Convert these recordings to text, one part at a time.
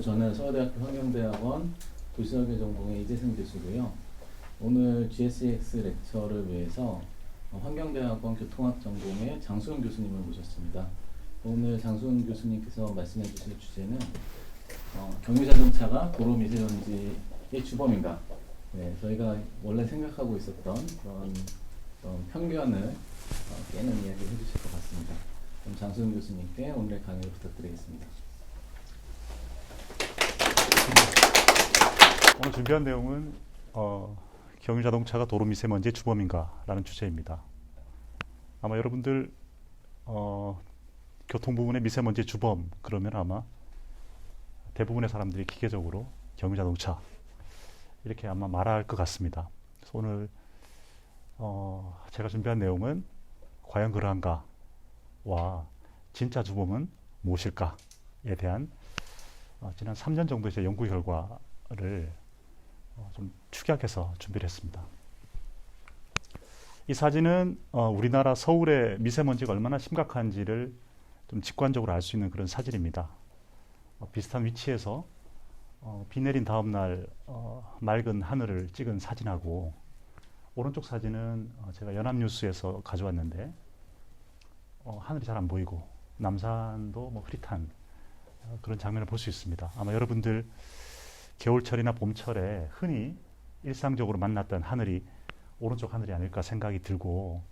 저는 서울대학교 환경대학원 도시설계 전공의 이재승 교수고요. 오늘 GSEX 렉처를 위해서 환경대학원 교통학 전공의 장수훈 교수님을 모셨습니다. 오늘 장수훈 교수님께서 말씀해 주실 주제는 경유자동차가 도로 미세먼지의 주범인가? 네, 저희가 원래 생각하고 있었던 그런 편견을 깨는 이야기를 해주실 것 같습니다. 그럼 장수훈 교수님께 오늘의 강의를 부탁드리겠습니다. 오늘 준비한 내용은 경유자동차가 도로 미세먼지의 주범인가 라는 주제입니다. 아마 여러분들 교통 부분의 미세먼지의 주범 그러면 아마 대부분의 사람들이 기계적으로 경유자동차 이렇게 아마 말할 것 같습니다. 그래서 오늘 제가 준비한 내용은 과연 그러한가와 진짜 주범은 무엇일까에 대한 지난 3년 정도의 제 연구 결과를 좀 축약해서 준비를 했습니다. 이 사진은 우리나라 서울의 미세먼지가 얼마나 심각한지를 좀 직관적으로 알 수 있는 그런 사진입니다. 비슷한 위치에서 비 내린 다음 날 맑은 하늘을 찍은 사진하고, 오른쪽 사진은 제가 연합뉴스에서 가져왔는데 하늘이 잘 안 보이고 남산도 뭐 흐릿한 그런 장면을 볼 수 있습니다. 아마 여러분들 겨울철이나 봄철에 흔히 일상적으로 만났던 하늘이 오른쪽 하늘이 아닐까 생각이 들고,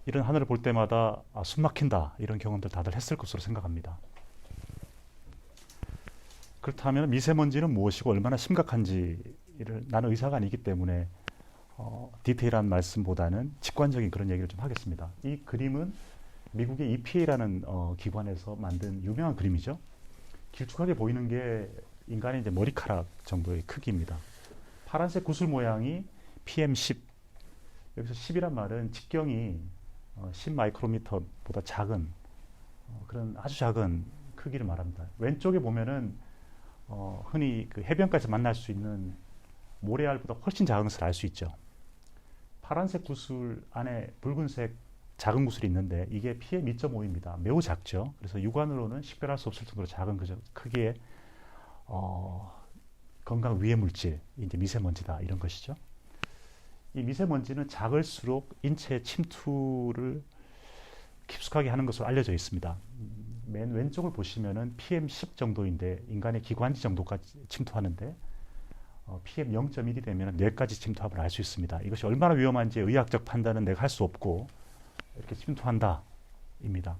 이런 하늘을 볼 때마다 숨 막힌다 이런 경험들 다들 했을 것으로 생각합니다. 그렇다면 미세먼지는 무엇이고 얼마나 심각한지를, 나는 의사가 아니기 때문에 디테일한 말씀보다는 직관적인 그런 얘기를 좀 하겠습니다. 이 그림은 미국의 EPA라는 기관에서 만든 유명한 그림이죠. 길쭉하게 보이는 게 인간의 이제 머리카락 정도의 크기입니다. 파란색 구슬 모양이 PM10. 여기서 10이란 말은 직경이 10 마이크로미터보다 작은 그런 아주 작은 크기를 말합니다. 왼쪽에 보면은 흔히 그 해변가에서 만날 수 있는 모래알보다 훨씬 작은 것을 알 수 있죠. 파란색 구슬 안에 붉은색 작은 구슬이 있는데 이게 PM2.5입니다. 매우 작죠. 그래서 육안으로는 식별할 수 없을 정도로 작은 크기의 건강 위해 물질, 이제 미세먼지다 이런 것이죠. 이 미세먼지는 작을수록 인체 침투를 깊숙하게 하는 것으로 알려져 있습니다. 맨 왼쪽을 보시면은 PM10 정도인데 인간의 기관지 정도까지 침투하는데 PM 0.1이 되면 뇌까지 침투함을 알 수 있습니다. 이것이 얼마나 위험한지 의학적 판단은 내가 할 수 없고 이렇게 침투한다 입니다.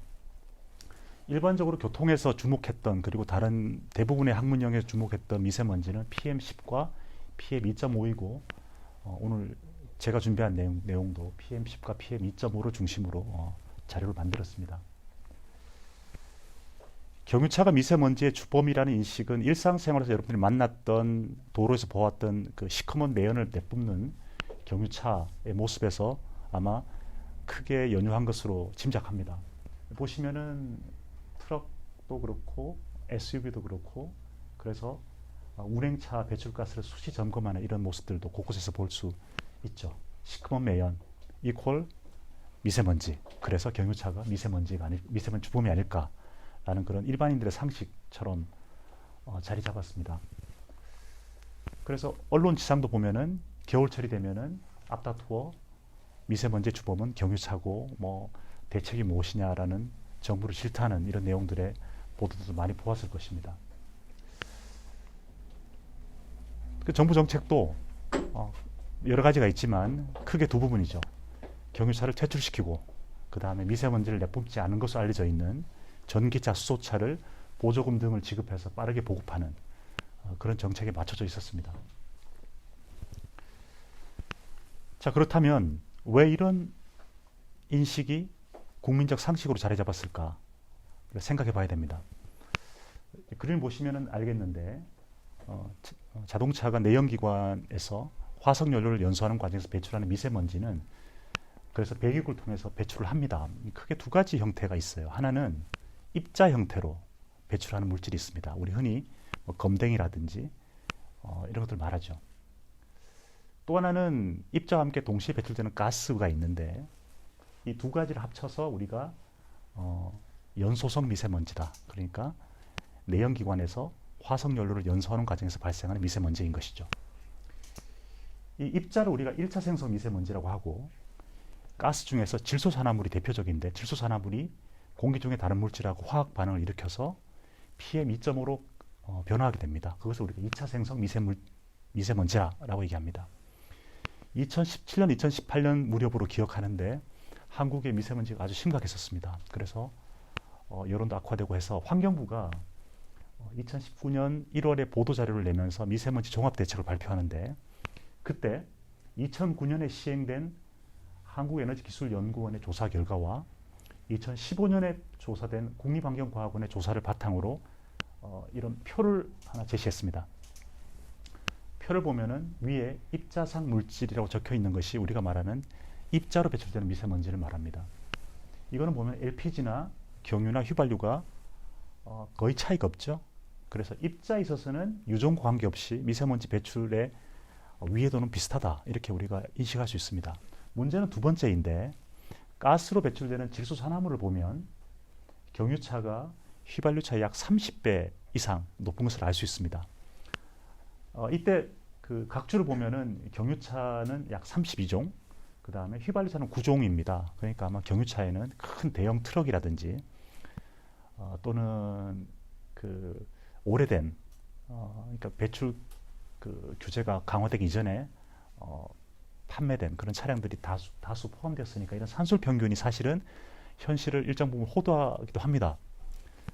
일반적으로 교통에서 주목했던, 그리고 다른 대부분의 학문영에서 주목했던 미세먼지는 PM10과 PM2.5이고 오늘 제가 준비한 내용도 PM10과 PM2.5를 중심으로 자료를 만들었습니다. 경유차가 미세먼지의 주범이라는 인식은 일상생활에서 여러분들이 만났던, 도로에서 보았던 그 시커먼 매연을 내뿜는 경유차의 모습에서 아마 크게 연유한 것으로 짐작합니다. 보시면은 트럭도 그렇고 SUV도 그렇고, 그래서 운행차 배출가스를 수시 점검하는 이런 모습들도 곳곳에서 볼 수 있죠. 시커먼 매연 이퀄 미세먼지. 그래서 경유차가 미세먼지 주범이 아닐까라는 그런 일반인들의 상식처럼 자리 잡았습니다. 그래서 언론 지상도 보면은 겨울철이 되면은 앞다투어 미세먼지 주범은 경유차고 뭐 대책이 무엇이냐라는 정부를 질타하는 이런 내용들의 보도도 많이 보았을 것입니다. 그 정부 정책도 여러 가지가 있지만 크게 두 부분이죠. 경유차를 퇴출시키고 그 다음에 미세먼지를 내뿜지 않은 것으로 알려져 있는 전기차, 수소차를 보조금 등을 지급해서 빠르게 보급하는 그런 정책에 맞춰져 있었습니다. 자, 그렇다면 왜 이런 인식이 국민적 상식으로 자리 잡았을까 생각해 봐야 됩니다. 그림을 보시면 알겠는데 자동차가 내연기관에서 화석연료를 연소하는 과정에서 배출하는 미세먼지는 그래서 배기구를 통해서 배출을 합니다. 크게 두 가지 형태가 있어요. 하나는 입자 형태로 배출하는 물질이 있습니다. 우리 흔히 검댕이라든지 이런 것들 말하죠. 또 하나는 입자와 함께 동시에 배출되는 가스가 있는데 이 두 가지를 합쳐서 우리가 연소성 미세먼지다. 그러니까 내연기관에서 화석연료를 연소하는 과정에서 발생하는 미세먼지인 것이죠. 이 입자를 우리가 1차 생성 미세먼지라고 하고, 가스 중에서 질소산화물이 대표적인데, 질소산화물이 공기 중에 다른 물질하고 화학 반응을 일으켜서 PM2.5로 변화하게 됩니다. 그것을 우리가 2차 생성 미세먼지라고 얘기합니다. 2017년, 2018년 무렵으로 기억하는데 한국의 미세먼지가 아주 심각했었습니다. 그래서 여론도 악화되고 해서 환경부가 2019년 1월에 보도자료를 내면서 미세먼지 종합대책을 발표하는데, 그때 2009년에 시행된 한국에너지기술연구원의 조사 결과와 2015년에 조사된 국립환경과학원의 조사를 바탕으로 이런 표를 하나 제시했습니다. 표를 보면은 위에 입자상 물질이라고 적혀 있는 것이 우리가 말하는 입자로 배출되는 미세먼지를 말합니다. 이거는 보면 LPG나 경유나 휘발유가 거의 차이가 없죠. 그래서 입자에 있어서는 유전과 관계없이 미세먼지 배출의 위해도는 비슷하다, 이렇게 우리가 인식할 수 있습니다. 문제는 두 번째인데, 가스로 배출되는 질소산화물을 보면 경유차가 휘발유차의 약 30배 이상 높은 것을 알 수 있습니다. 이때 그 각주를 보면은 경유차는 약 32종, 그 다음에 휘발유차는 9종입니다. 그러니까 아마 경유차에는 큰 대형 트럭이라든지 또는 그 오래된 그러니까 배출 그 규제가 강화되기 이전에 판매된 그런 차량들이 다수 포함되었으니까 이런 산술 평균이 사실은 현실을 일정 부분 호도하기도 합니다.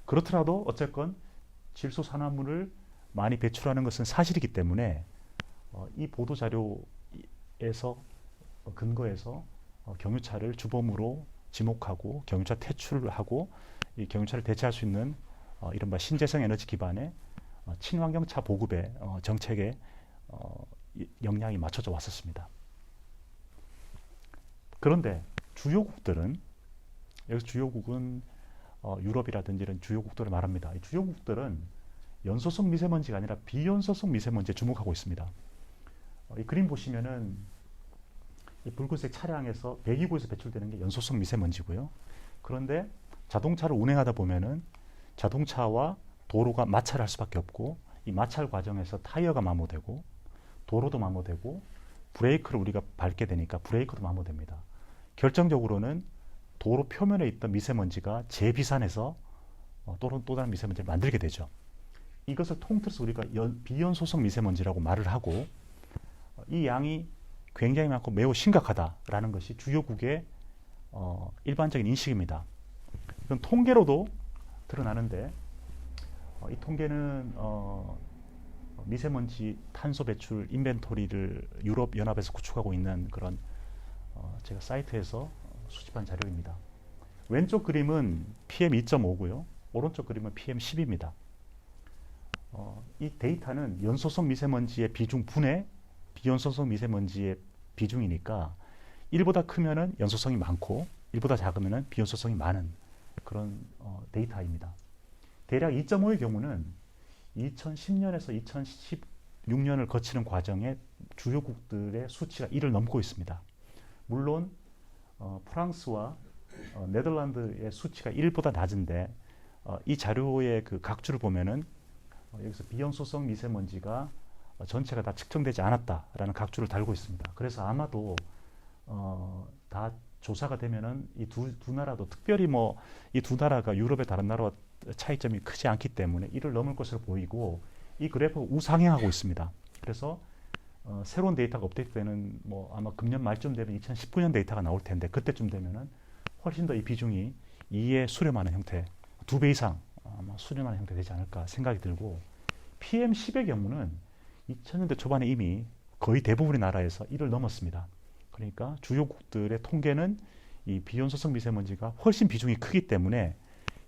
그렇더라도 어쨌건 질소산화물을 많이 배출하는 것은 사실이기 때문에 이 보도 자료에서 근거해서 경유차를 주범으로 지목하고 경유차 퇴출을 하고 이 경유차를 대체할 수 있는 이른바 신재생 에너지 기반의 친환경차 보급의 정책에 역량이 맞춰져 왔었습니다. 그런데 주요국들은, 여기서 주요국은 유럽이라든지 이런 주요국들을 말합니다. 이 주요국들은 연소성 미세먼지가 아니라 비연소성 미세먼지에 주목하고 있습니다. 이 그림 보시면은 이 붉은색 차량에서 배기구에서 배출되는 게 연소성 미세먼지고요. 그런데 자동차를 운행하다 보면은 자동차와 도로가 마찰할 수밖에 없고, 이 마찰 과정에서 타이어가 마모되고 도로도 마모되고 브레이크를 우리가 밟게 되니까 브레이크도 마모됩니다. 결정적으로는 도로 표면에 있던 미세먼지가 재비산해서 또 다른 미세먼지를 만들게 되죠. 이것을 통틀어서 우리가 비연소성 미세먼지라고 말을 하고, 이 양이 굉장히 많고 매우 심각하다라는 것이 주요국의 일반적인 인식입니다. 이건 통계로도 드러나는데, 이 통계는 미세먼지 탄소 배출 인벤토리를 유럽 연합에서 구축하고 있는 그런 제가 사이트에서 수집한 자료입니다. 왼쪽 그림은 PM2.5고요. 오른쪽 그림은 PM10입니다. 이 데이터는 연소성 미세먼지의 비중 분의 비연소성 미세먼지의 비중이니까 1보다 크면은 연소성이 많고 1보다 작으면은 비연소성이 많은 그런 데이터입니다. 대략 2.5의 경우는 2010년에서 2016년을 거치는 과정에 주요국들의 수치가 1을 넘고 있습니다. 물론 프랑스와 네덜란드의 수치가 1보다 낮은데 이 자료의 그 각주를 보면은 여기서 비연소성 미세먼지가 전체가 다 측정되지 않았다라는 각주를 달고 있습니다. 그래서 아마도 다 조사가 되면은 이 두 나라도 특별히 뭐 이 두 나라가 유럽의 다른 나라와 차이점이 크지 않기 때문에 1을 넘을 것으로 보이고, 이 그래프가 우상향하고 있습니다. 그래서 새로운 데이터가 업데이트되는 뭐 아마 금년 말쯤 되면 2019년 데이터가 나올 텐데, 그때쯤 되면은 훨씬 더 이 비중이 2에 수렴하는 형태, 2배 이상 아마 수렴하는 형태 되지 않을까 생각이 들고, PM10의 경우는 2000년대 초반에 이미 거의 대부분의 나라에서 1을 넘었습니다. 그러니까 주요국들의 통계는 이 비연소성 미세먼지가 훨씬 비중이 크기 때문에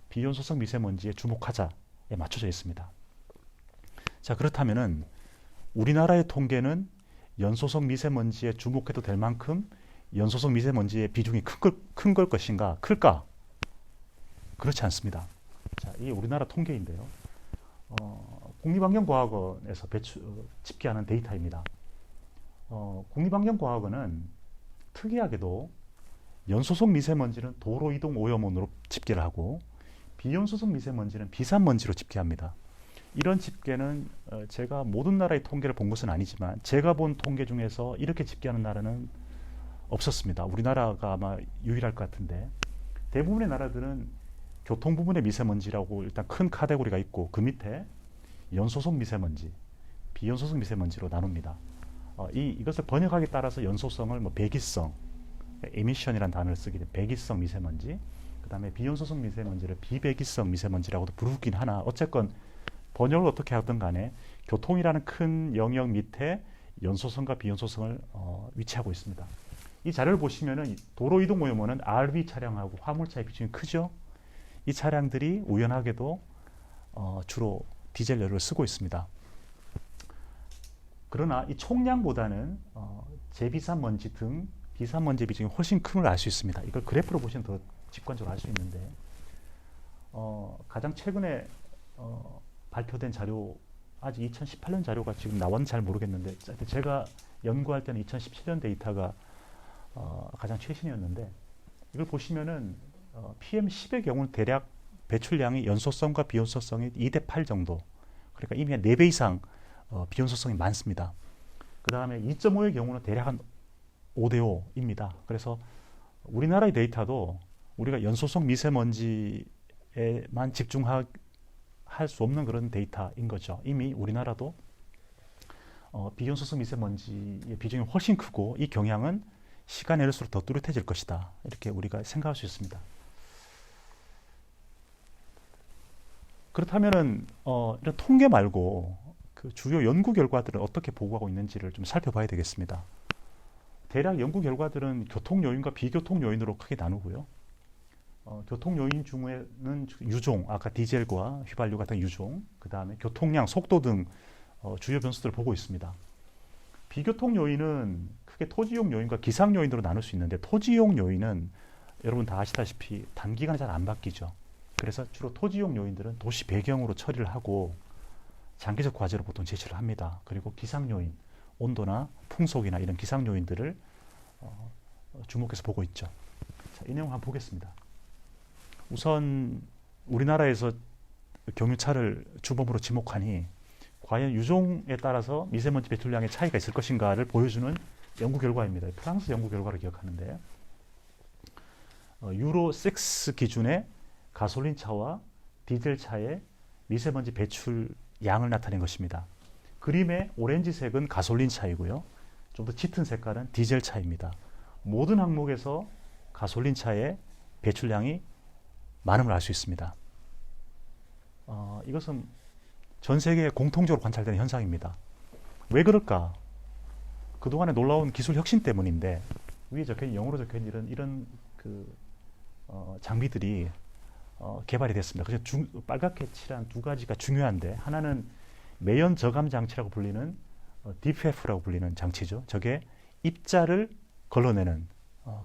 비연소성 미세먼지에 주목하자에 맞춰져 있습니다. 자, 그렇다면은 우리나라의 통계는 연소성 미세먼지에 주목해도 될 만큼 연소성 미세먼지의 비중이 큰 걸 것인가? 클까? 그렇지 않습니다. 자, 이 우리나라 통계인데요. 국립환경과학원에서 집계하는 데이터입니다. 국립환경과학원은 특이하게도 연소성 미세먼지는 도로 이동 오염원으로 집계를 하고 비연소성 미세먼지는 비산먼지로 집계합니다. 이런 집계는 제가 모든 나라의 통계를 본 것은 아니지만 제가 본 통계 중에서 이렇게 집계하는 나라는 없었습니다. 우리나라가 아마 유일할 것 같은데 대부분의 나라들은 교통 부분의 미세먼지라고 일단 큰 카테고리가 있고 그 밑에 연소성 미세먼지, 비연소성 미세먼지로 나눕니다. 이것을 번역하기에 따라서 연소성을 뭐 배기성, 에미션이라는 단어를 쓰게 돼 배기성 미세먼지, 그 다음에 비연소성 미세먼지를 비배기성 미세먼지라고도 부르긴 하나 어쨌건 번역을 어떻게 하든 간에 교통이라는 큰 영역 밑에 연소성과 비연소성을 위치하고 있습니다. 이 자료를 보시면은 도로 이동 오염원은 RV 차량하고 화물차의 비중이 크죠. 이 차량들이 우연하게도 주로 디젤 연료를 쓰고 있습니다. 그러나 이 총량보다는 제비산먼지 등 비산먼지 비중이 훨씬 큰 걸 알 수 있습니다. 이걸 그래프로 보시면 더 직관적으로 알 수 있는데 가장 최근에 발표된 자료 아직 2018년 자료가 지금 나왔는지 잘 모르겠는데 제가 연구할 때는 2017년 데이터가 가장 최신이었는데 이걸 보시면은 PM10의 경우는 대략 배출량이 연소성과 비연소성이 2대8 정도 그러니까 이미 한 4배 이상 비연소성이 많습니다. 그 다음에 2.5의 경우는 대략 한 5대5입니다. 그래서 우리나라의 데이터도 우리가 연소성 미세먼지에만 집중할 수 없는 그런 데이터인 거죠. 이미 우리나라도 비연소성 미세먼지의 비중이 훨씬 크고 이 경향은 시간이 흐를수록 더 뚜렷해질 것이다. 이렇게 우리가 생각할 수 있습니다. 그렇다면은 이런 통계 말고 그 주요 연구 결과들은 어떻게 보고하고 있는지를 좀 살펴봐야 되겠습니다. 대략 연구 결과들은 교통 요인과 비교통 요인으로 크게 나누고요. 교통 요인 중에는 유종, 아까 디젤과 휘발유 같은 유종, 그 다음에 교통량, 속도 등 주요 변수들을 보고 있습니다. 비교통 요인은 크게 토지용 요인과 기상 요인으로 나눌 수 있는데 토지용 요인은 여러분 다 아시다시피 단기간에 잘 안 바뀌죠. 그래서 주로 토지용 요인들은 도시 배경으로 처리를 하고 장기적 과제로 보통 제시를 합니다. 그리고 기상 요인, 온도나 풍속이나 이런 기상 요인들을 주목해서 보고 있죠. 자, 이 내용 한번 보겠습니다. 우선 우리나라에서 경유차를 주범으로 지목하니 과연 유종에 따라서 미세먼지 배출량의 차이가 있을 것인가를 보여주는 연구 결과입니다. 프랑스 연구 결과를 기억하는데 유로 6 기준의 가솔린 차와 디젤 차의 미세먼지 배출 양을 나타낸 것입니다. 그림의 오렌지색은 가솔린 차이고요. 좀 더 짙은 색깔은 디젤 차입니다. 모든 항목에서 가솔린 차의 배출량이 많음을 알 수 있습니다. 이것은 전 세계에 공통적으로 관찰되는 현상입니다. 왜 그럴까? 그동안의 놀라운 기술 혁신 때문인데 위에 적혀있는 영어로 적혀있는 이런 장비들이 개발이 됐습니다. 그래서 빨갛게 칠한 두 가지가 중요한데 하나는 매연 저감 장치라고 불리는 DFF라고 불리는 장치죠. 저게 입자를 걸러내는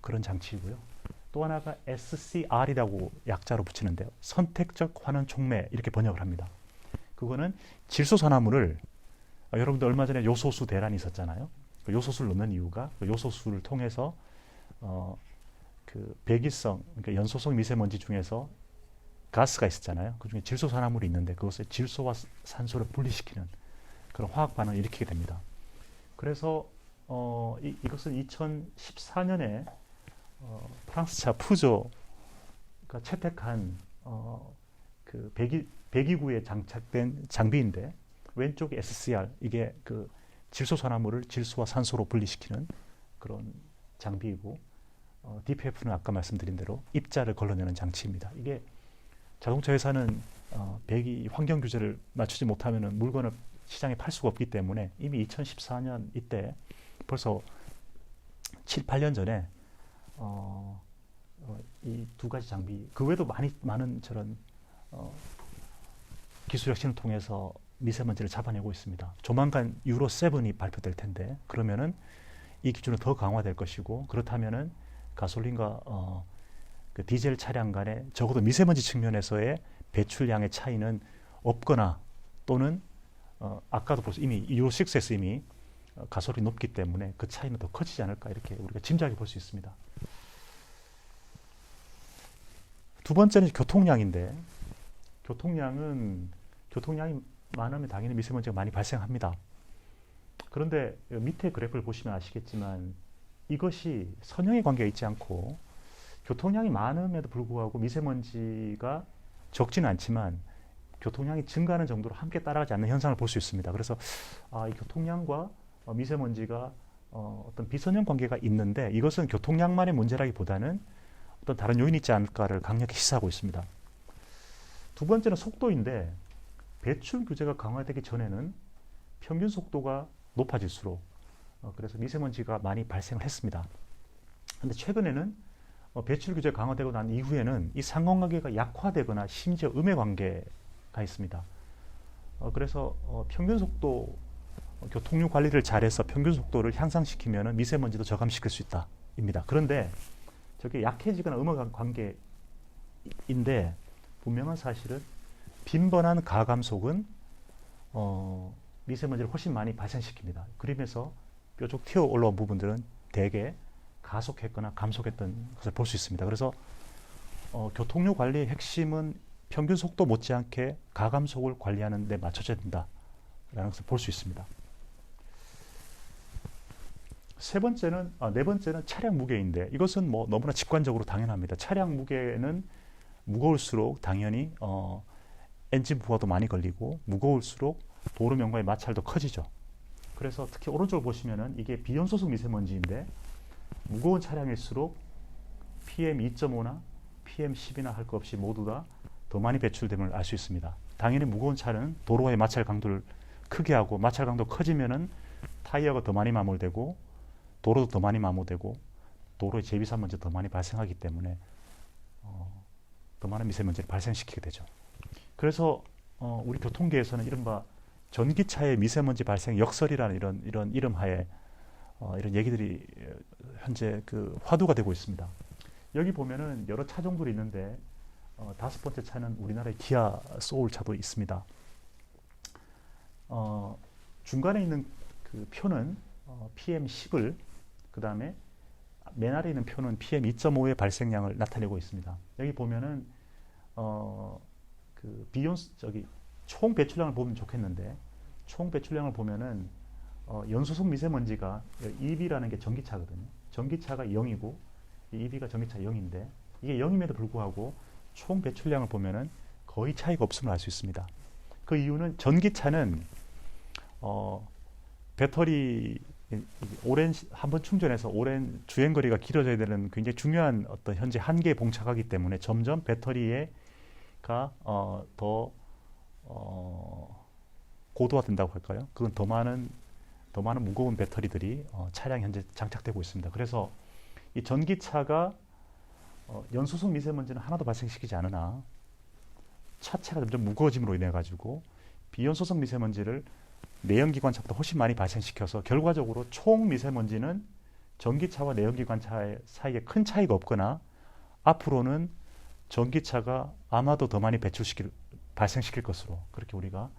그런 장치이고요. 또 하나가 SCR이라고 약자로 붙이는데요. 선택적 환원 촉매 이렇게 번역을 합니다. 그거는 질소산화물을 여러분들 얼마 전에 요소수 대란이 있었잖아요. 그 요소수를 넣는 이유가 그 요소수를 통해서 그 배기성, 그러니까 연소성 미세먼지 중에서 가스가 있었잖아요. 그 중에 질소산화물이 있는데 그것을 질소와 산소를 분리시키는 그런 화학 반응을 일으키게 됩니다. 그래서 이것은 2014년에 프랑스차 푸조가 채택한 그 배기구에 장착된 장비인데 왼쪽이 SCR 이게 그 질소산화물을 질소와 산소로 분리시키는 그런 장비이고 DPF는 아까 말씀드린 대로 입자를 걸러내는 장치입니다. 이게 자동차 회사는 배기 환경 규제를 맞추지 못하면 물건을 시장에 팔 수가 없기 때문에 이미 2014년 이때 벌써 7, 8년 전에 이 두 가지 장비 그 외에도 많은 저런 기술 혁신을 통해서 미세먼지를 잡아내고 있습니다. 조만간 유로 7이 발표될 텐데 그러면은 이 기준은 더 강화될 것이고 그렇다면은 가솔린과 그 디젤 차량 간의 적어도 미세먼지 측면에서의 배출량의 차이는 없거나 또는 아까도 벌써 이미 유로 6에서 이미 가솔린이 높기 때문에 그 차이는 더 커지지 않을까 이렇게 우리가 짐작해 볼 수 있습니다. 두 번째는 교통량인데 교통량이 많으면 당연히 미세먼지가 많이 발생합니다. 그런데 밑에 그래프를 보시면 아시겠지만 이것이 선형의 관계가 있지 않고 교통량이 많음에도 불구하고 미세먼지가 적지는 않지만 교통량이 증가하는 정도로 함께 따라가지 않는 현상을 볼 수 있습니다. 그래서 이 교통량과 미세먼지가 어떤 비선형 관계가 있는데 이것은 교통량만의 문제라기보다는 어떤 다른 요인이 있지 않을까를 강력히 시사하고 있습니다. 두 번째는 속도인데 배출 규제가 강화되기 전에는 평균 속도가 높아질수록 그래서 미세먼지가 많이 발생을 했습니다. 그런데 최근에는 배출 규제 강화되고 난 이후에는 이 상관관계가 약화되거나 심지어 음의 관계가 있습니다. 그래서 평균 속도 교통류 관리를 잘해서 평균 속도를 향상시키면 미세먼지도 저감시킬 수 있다입니다. 그런데 저게 약해지거나 음의 관계인데 분명한 사실은 빈번한 가감속은 미세먼지를 훨씬 많이 발생시킵니다. 그림에서 뾰족 튀어 올라온 부분들은 대개 가속했거나 감속했던 것을 볼 수 있습니다. 그래서 교통류 관리의 핵심은 평균 속도 못지않게 가감속을 관리하는 데 맞춰져야 된다라는 것을 볼 수 있습니다. 네 번째는 차량 무게인데 이것은 뭐 너무나 직관적으로 당연합니다. 차량 무게는 무거울수록 당연히 엔진 부하도 많이 걸리고 무거울수록 도로 면과의 마찰도 커지죠. 그래서 특히 오른쪽을 보시면은 이게 비연소속 미세먼지인데 무거운 차량일수록 PM2.5나 PM10이나 할 것 없이 모두 다 더 많이 배출됨을 알 수 있습니다. 당연히 무거운 차는 도로와의 마찰 강도를 크게 하고 마찰 강도 커지면은 타이어가 더 많이 마모되고 도로도 더 많이 마모되고 도로의 제비산 먼지 더 많이 발생하기 때문에 더 많은 미세먼지를 발생시키게 되죠. 그래서 우리 교통계에서는 이른바 전기차의 미세먼지 발생 역설이라는 이런 이름하에 이런 얘기들이 현재 그 화두가 되고 있습니다. 여기 보면은 여러 차종들이 있는데 다섯 번째 차는 우리나라의 기아 소울 차도 있습니다. 중간에 있는 그 표는 PM10을 그 다음에 맨 아래 있는 표는 PM2.5의 발생량을 나타내고 있습니다. 여기 보면은 그 총 배출량을 보면 좋겠는데 총 배출량을 보면은 연소속 미세먼지가 EB라는 게 전기차거든요. 전기차가 0이고 EB가 전기차 0인데 이게 0임에도 불구하고 총 배출량을 보면은 거의 차이가 없음을 알 수 있습니다. 그 이유는 전기차는 배터리 오랜 한번 충전해서 오랜 주행 거리가 길어져야 되는 굉장히 중요한 어떤 현재 한계에 봉착하기 때문에 점점 배터리가 더 고도화된다고 할까요? 그건 더 많은 무거운 배터리들이 차량 현재 장착되고 있습니다. 그래서 이 전기차가 연소속 미세먼지는 하나도 발생시키지 않으나 차체가 점점 무거워짐으로 인해 가지고 비연소속 미세먼지를 내연기관차보다 훨씬 많이 발생시켜서 결과적으로 총 미세먼지는 전기차와 내연기관차 사이에 큰 차이가 없거나 앞으로는 전기차가 아마도 더 많이 발생시킬 것으로 그렇게 우리가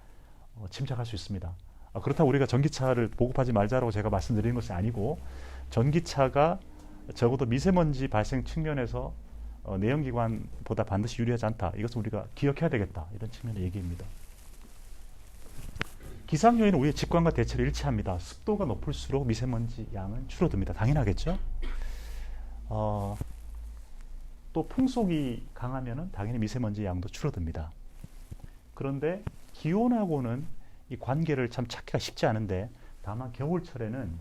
짐작할 수 있습니다. 그렇다고 우리가 전기차를 보급하지 말자라고 제가 말씀드리는 것이 아니고 전기차가 적어도 미세먼지 발생 측면에서 내연기관보다 반드시 유리하지 않다. 이것은 우리가 기억해야 되겠다. 이런 측면의 얘기입니다. 기상 요인은 우리의 직관과 대체로 일치합니다. 습도가 높을수록 미세먼지 양은 줄어듭니다. 당연하겠죠? 또 풍속이 강하면은 당연히 미세먼지 양도 줄어듭니다. 그런데 기온하고는 이 관계를 참 찾기가 쉽지 않은데 다만 겨울철에는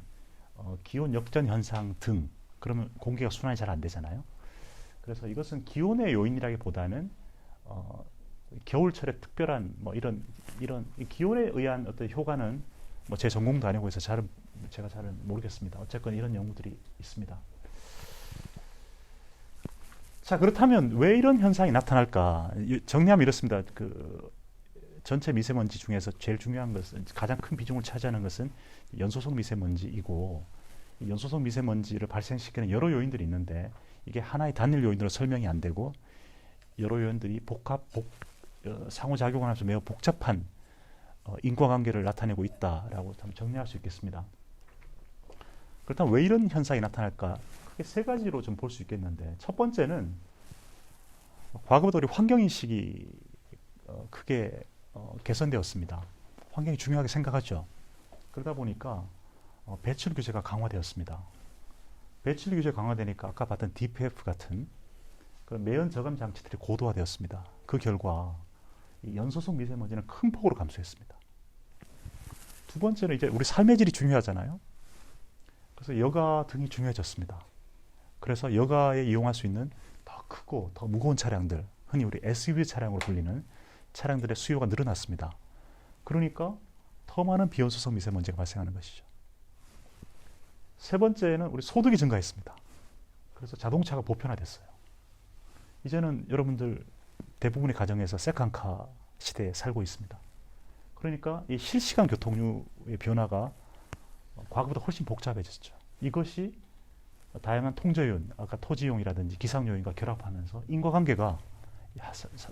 기온 역전 현상 등 그러면 공기가 순환이 잘 안 되잖아요. 그래서 이것은 기온의 요인이라기보다는 겨울철에 특별한 뭐 이런 기온에 의한 어떤 효과는 뭐 제 전공도 아니고 해서 제가 잘 모르겠습니다. 어쨌건 이런 연구들이 있습니다. 자, 그렇다면 왜 이런 현상이 나타날까? 정리하면 이렇습니다. 그 전체 미세먼지 중에서 제일 중요한 것은 가장 큰 비중을 차지하는 것은 연소속 미세먼지이고 이 연소속 미세먼지를 발생시키는 여러 요인들이 있는데 이게 하나의 단일 요인으로 설명이 안 되고 여러 요인들이 상호작용을 하면서 매우 복잡한 인과관계를 나타내고 있다라고 정리할 수 있겠습니다. 그렇다면 왜 이런 현상이 나타날까? 크게 세 가지로 좀 볼 수 있겠는데 첫 번째는 과거보다 우리 환경인식이 크게 개선되었습니다. 환경이 중요하게 생각하죠. 그러다 보니까 배출 규제가 강화되었습니다. 배출 규제 강화되니까 아까 봤던 DPF 같은 그런 매연 저감 장치들이 고도화되었습니다. 그 결과 이 연소성 미세먼지는 큰 폭으로 감소했습니다. 두 번째는 이제 우리 삶의 질이 중요하잖아요. 그래서 여가 등이 중요해졌습니다. 그래서 여가에 이용할 수 있는 더 크고 더 무거운 차량들, 흔히 우리 SUV 차량으로 불리는 차량들의 수요가 늘어났습니다. 그러니까 더 많은 비연소성 미세먼지가 발생하는 것이죠. 세 번째는 우리 소득이 증가했습니다. 그래서 자동차가 보편화됐어요. 이제는 여러분들 대부분의 가정에서 세컨카 시대에 살고 있습니다. 그러니까 이 실시간 교통류의 변화가 과거보다 훨씬 복잡해졌죠. 이것이 다양한 통제 요인, 아까 토지 이용이라든지 기상 요인과 결합하면서 인과관계가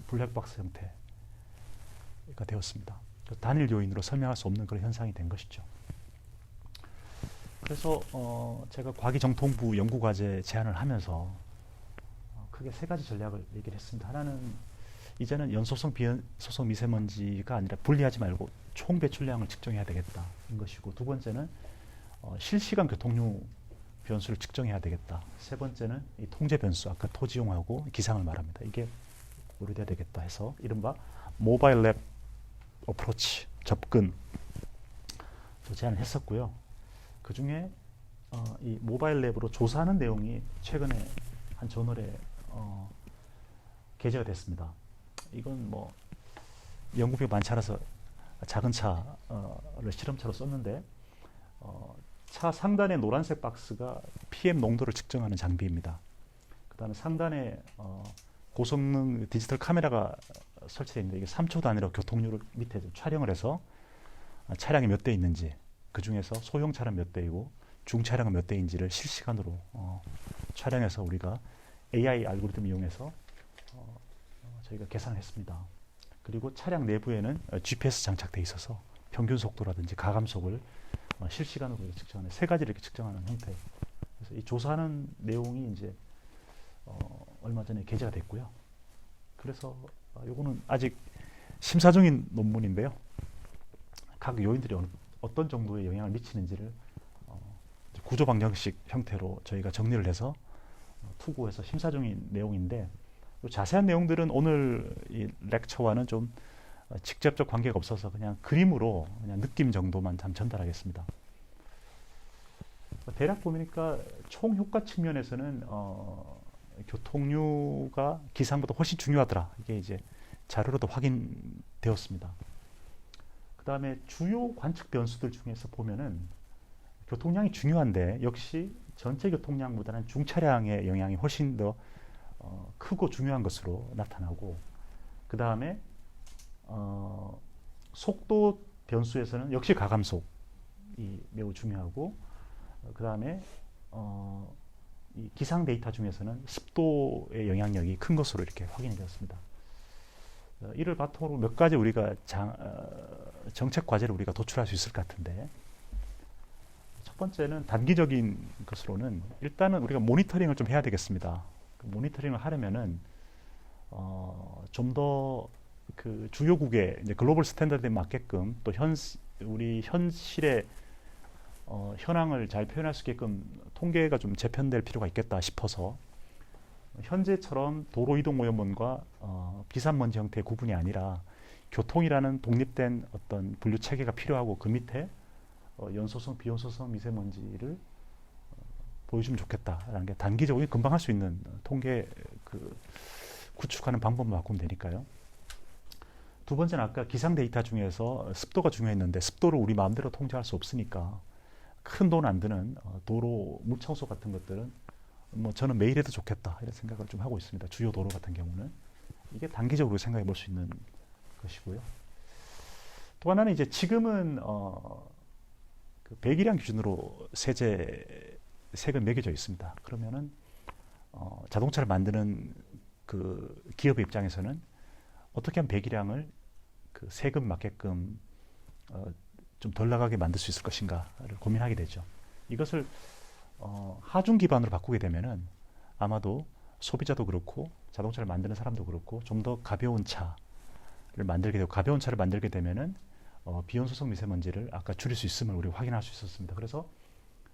블랙박스 형태가 되었습니다. 단일 요인으로 설명할 수 없는 그런 현상이 된 것이죠. 그래서 제가 과기정통부 연구과제 제안을 하면서 크게 세 가지 전략을 얘기를 했습니다. 하나는 이제는 연소성, 비연소성 미세먼지가 아니라 분리하지 말고 총 배출량을 측정해야 되겠다인 것이고, 두 번째는 실시간 교통류 변수를 측정해야 되겠다. 세 번째는 이 통제 변수, 아까 토지용하고 기상을 말합니다. 이게 고려돼야 되겠다 해서 이른바 모바일 랩 어프로치, 접근 제안을 했었고요. 그 중에 이 모바일 랩으로 조사하는 내용이 최근에 한 저널에 게재가 됐습니다. 이건 뭐 연구비가 많지 않아서 작은 차를 실험차로 썼는데 차 상단의 노란색 박스가 PM 농도를 측정하는 장비입니다. 그 다음에 상단에 고성능 디지털 카메라가 설치되어 있는데 이게 3초 단위로 교통류를 밑에 촬영을 해서 차량이 몇 대 있는지, 그 중에서 소형 차량 몇 대이고 중차량은 몇 대인지를 실시간으로 촬영해서 우리가 AI 알고리즘 이용해서 저희가 계산을 했습니다. 그리고 차량 내부에는 GPS 장착되어 있어서 평균 속도라든지 가감속을 실시간으로 측정하는 세 가지를 이렇게 측정하는 형태. 그래서 이 조사하는 내용이 이제 얼마 전에 게재가 됐고요. 그래서 요거는 아직 심사 중인 논문인데요. 각 요인들이 어떤 정도의 영향을 미치는지를 구조 방정식 형태로 저희가 정리를 해서 투고해서 심사 중인 내용인데, 자세한 내용들은 오늘 이 렉처와는 좀 직접적 관계가 없어서 그냥 그림으로 그냥 느낌 정도만 전달하겠습니다. 대략 보니까 총 효과 측면에서는 교통류가 기상보다 훨씬 중요하더라. 이게 이제 자료로도 확인되었습니다. 그 다음에 주요 관측 변수들 중에서 보면은 교통량이 중요한데 역시 전체 교통량보다는 중차량의 영향이 훨씬 더 크고 중요한 것으로 나타나고, 그 다음에 속도 변수에서는 역시 가감속이 매우 중요하고, 그 다음에 이 기상 데이터 중에서는 습도의 영향력이 큰 것으로 이렇게 확인이 되었습니다. 이를 바탕으로 몇 가지 우리가 정책 과제를 우리가 도출할 수 있을 것 같은데, 첫 번째는 단기적인 것으로는 일단은 우리가 모니터링을 좀 해야 되겠습니다. 그 모니터링을 하려면은 좀 더 그 주요국의 이제 글로벌 스탠다드에 맞게끔 또 우리 현실의 현황을 잘 표현할 수 있게끔 통계가 좀 재편될 필요가 있겠다 싶어서, 현재처럼 도로이동오염원과 비산먼지 형태의 구분이 아니라 교통이라는 독립된 어떤 분류 체계가 필요하고, 그 밑에 연소성, 비연소성 미세먼지를 보여주면 좋겠다라는 게 단기적으로 금방 할 수 있는 통계 구축하는 방법만 바꾸면 되니까요. 두 번째는 아까 기상 데이터 중에서 습도가 중요했는데, 습도를 우리 마음대로 통제할 수 없으니까 큰 돈 안 드는 도로 물청소 같은 것들은 뭐 저는 매일 해도 좋겠다 이런 생각을 좀 하고 있습니다. 주요 도로 같은 경우는 이게 단기적으로 생각해 볼 수 있는 것이고요. 또 하나는 이제 지금은 그 배기량 기준으로 세금 매겨져 있습니다. 그러면은 자동차를 만드는 그 기업의 입장에서는 어떻게 하면 배기량을 그 세금 맞게끔 좀 덜 나가게 만들 수 있을 것인가를 고민하게 되죠. 이것을 하중 기반으로 바꾸게 되면은 아마도 소비자도 그렇고 자동차를 만드는 사람도 그렇고 좀 더 가벼운 차를 만들게 되고, 가벼운 차를 만들게 되면은 비연소성 미세먼지를 아까 줄일 수 있음을 우리가 확인할 수 있었습니다. 그래서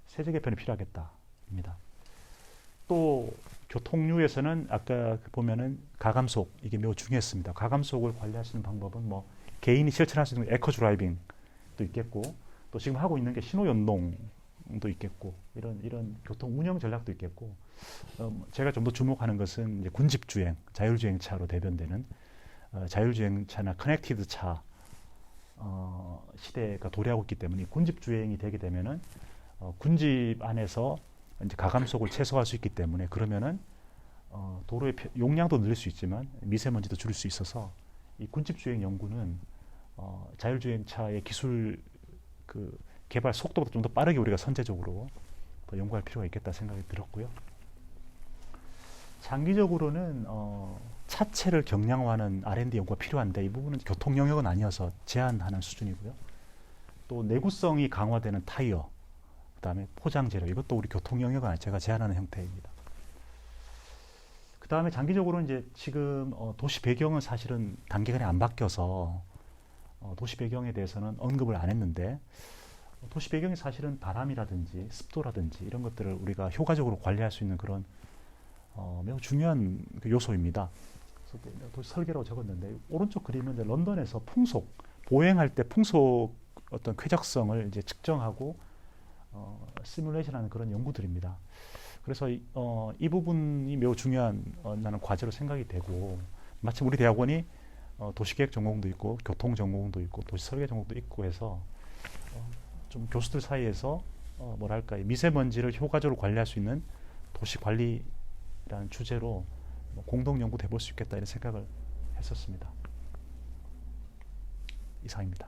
세제 개편이 필요하겠다입니다. 또 교통류에서는 아까 보면은 가감속 이게 매우 중요했습니다. 가감속을 관리하시는 방법은 뭐 개인이 실천할 수 있는 에코 드라이빙도 있겠고, 또 지금 하고 있는 게 신호 연동도 있겠고, 이런 교통 운영 전략도 있겠고, 제가 좀 더 주목하는 것은 이제 군집 주행, 자율주행차로 대변되는 자율주행차나 커넥티드 차 시대가 도래하고 있기 때문에 군집 주행이 되게 되면은 군집 안에서 이제 가감속을 최소화할 수 있기 때문에, 그러면은 도로의 용량도 늘릴 수 있지만 미세먼지도 줄일 수 있어서 이 군집 주행 연구는 자율주행차의 기술 그 개발 속도보다 좀 더 빠르게 우리가 선제적으로 더 연구할 필요가 있겠다 생각이 들었고요. 장기적으로는 차체를 경량화하는 R&D 연구가 필요한데, 이 부분은 교통 영역은 아니어서 제한하는 수준이고요. 또 내구성이 강화되는 타이어, 그다음에 포장 재료, 이것도 우리 교통 영역은 아니고 제가 제한하는 형태입니다. 그다음에 장기적으로는 이제 지금 도시 배경은 사실은 단기간에 안 바뀌어서 도시 배경에 대해서는 언급을 안 했는데, 도시 배경이 사실은 바람이라든지 습도라든지 이런 것들을 우리가 효과적으로 관리할 수 있는 그런 매우 중요한 그 요소입니다. 그래서 도시 설계라고 적었는데, 오른쪽 그림은 이제 런던에서 풍속, 보행할 때 풍속 어떤 쾌적성을 이제 측정하고 시뮬레이션하는 그런 연구들입니다. 그래서 이 부분이 매우 중요한 나는 과제로 생각이 되고, 마침 우리 대학원이 도시계획 전공도 있고 교통 전공도 있고 도시 설계 전공도 있고 해서 좀 교수들 사이에서 뭐랄까 미세먼지를 효과적으로 관리할 수 있는 도시 관리라는 주제로 공동 연구도 해볼 수 있겠다 이런 생각을 했었습니다. 이상입니다.